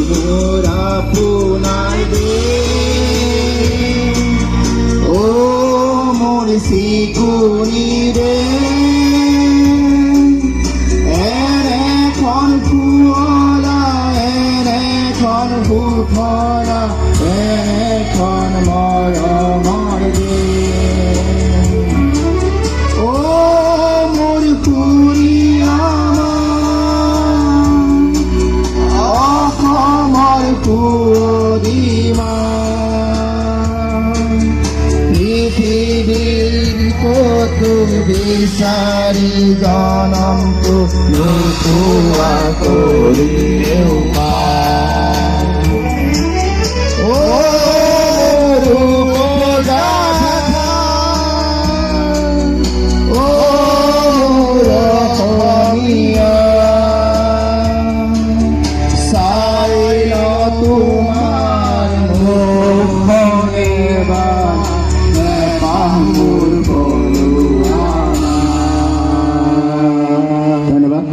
মোর আপনার দেশ ও মোর শিকুনি রে এখন ফুলা এখন ফুফলা এখন মরমর রে ও মোর খুড়িয়া আমার খুড়িমা পৃথিবীর কত বিচারি জনম তো লুকুয়া করিলেও ও রূপগাথা ও রহমিয়া সাইল তোমার মুখে বা পাহুর বলুয়া ধন্যবাদ।